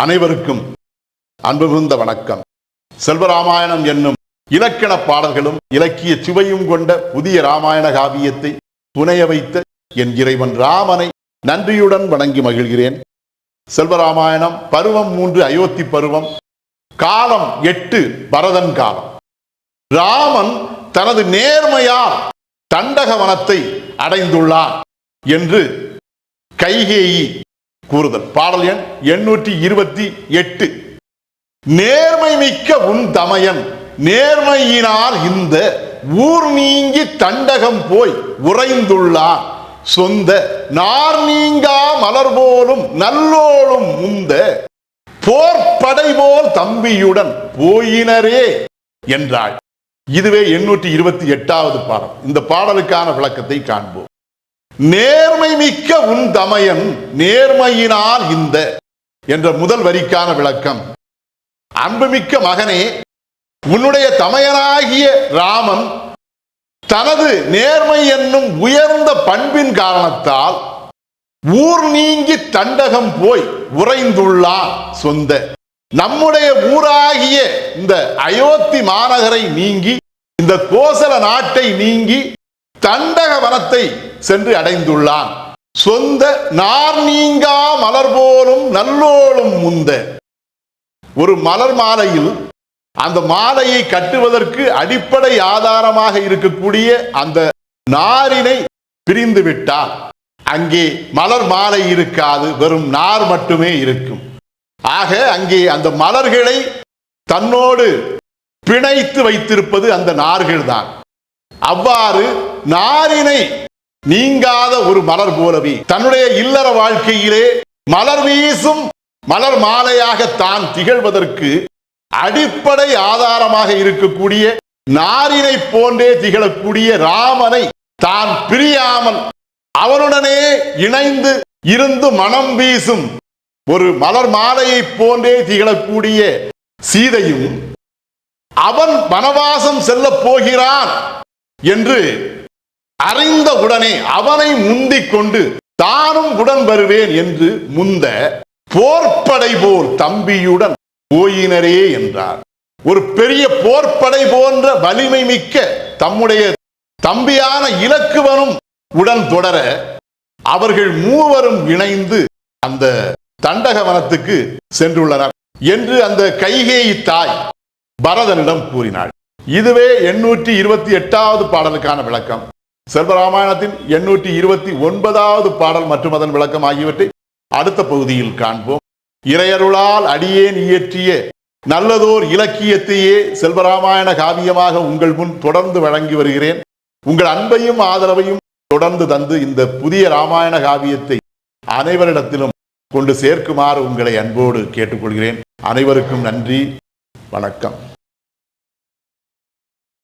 அனைவருக்கும் அன்பு மிகுந்த வணக்கம். செல்வராமாயணம் என்னும் இலக்கண பாடல்களும் இலக்கிய சுவையும் கொண்ட புதிய ராமாயண காவியத்தை புனைய வைத்த என் இறைவன் ராமனை நன்றியுடன் வணங்கி மகிழ்கிறேன். செல்வராமாயணம் பருவம் 3 அயோத்தி பருவம், காலம் 8 பரதன் காலம். ராமன் தனது நேர்மையால் தண்டகவனத்தை அடைந்துள்ளார் என்று கைகேயி கூறுதல். பாடல் எண் 828. நேர்மை மிக்க உன் தமையன் நேர்மையினால் இந்த ஊர் நீங்கி தண்டகம் போய் உறைந்துள்ளான், சொந்த நார் நீங்கா மலர் போலும் நல்லோளும் முந்த போர்ப்படை போல் தம்பியுடன் போயினரே என்றாள். இதுவே 828வது பாடல். இந்த பாடலுக்கான விளக்கத்தை காண்போம். நேர்மை மிக்க உன் தமையன் நேர்மையினால் இந்த என்ற முதல் வரிக்கான விளக்கம். அன்புமிக்க மகனே, உன்னுடைய தமையனாகிய ராமன் தனது நேர்மை என்னும் உயர்ந்த பண்பின் காரணத்தால் ஊர் நீங்கி தண்டகம் போய் உறைந்துள்ளான், சொந்த நம்முடைய ஊராகிய இந்த அயோத்தி மாநகரை நீங்கி இந்த கோசல நாட்டை நீங்கி தண்டக வனத்தை சென்று அடைந்துள்ளான், சொந்த நார் நீங்கா மலர் போலும் நல்லோளும் முந்த. ஒரு மலர் மாலையில் அந்த மாலையை கட்டுவதற்கு அடிப்படை ஆதாரமாக இருக்கக்கூடிய அந்த நாரினை பிரிந்து விட்டால் அங்கே மலர் மாலை இருக்காது, வெறும் நார் மட்டுமே இருக்கும். ஆக அங்கே அந்த மலர்களை தன்னோடு பிணைத்து வைத்திருப்பது அந்த நார்கள் தான். அவ்வாறு நாரினை நீங்காத ஒரு மலர் போலவே தன்னுடைய இல்லற வாழ்க்கையிலே மலர் வீசும் மலர் மாலையாக தான் திகழ்வதற்கு அடிப்படை ஆதாரமாக இருக்கக்கூடிய நாரினை போன்றே திகழக்கூடிய ராமனை தான் பிரியாமல் அவனுடனே இணைந்து இருந்து மனம் வீசும் ஒரு மலர் மாலையை போன்றே திகழக்கூடிய சீதையும் அவன் வனவாசம் செல்ல போகிறான் என்று அறிந்த உடனே அவனை முந்திக் கொண்டு தானும் உடன் வருவேன் என்று முந்த போர்ப்படை போல் தம்பியுடன் போயினரே என்றார். ஒரு பெரிய போர்ப்படை போன்ற வலிமை மிக்க தம்முடைய தம்பியான இலக்குவனும் உடன் தொடர அவர்கள் மூவரும் இணைந்து அந்த தண்டகவனத்துக்கு சென்றுள்ளனர் என்று அந்த கைகேயி தாய் பரதனிடம் கூறினாள். இதுவே 828வது பாடலுக்கான விளக்கம். செல்வராமாயணத்தின் 829வது பாடல் மற்றும் அதன் விளக்கம் ஆகியவற்றை அடுத்த பகுதியில் காண்போம். இறையருளால் அடியேன் இயற்றிய நல்லதோர் இலக்கியத்தையே செல்வராமாயண காவியமாக உங்கள் முன் தொடர்ந்து வழங்கி வருகிறேன். உங்கள் அன்பையும் ஆதரவையும் தொடர்ந்து தந்து இந்த புதிய ராமாயண காவியத்தை அனைவரிடத்திலும் கொண்டு சேர்க்குமாறு உங்களை அன்போடு கேட்டுக்கொள்கிறேன். அனைவருக்கும் நன்றி, வணக்கம்.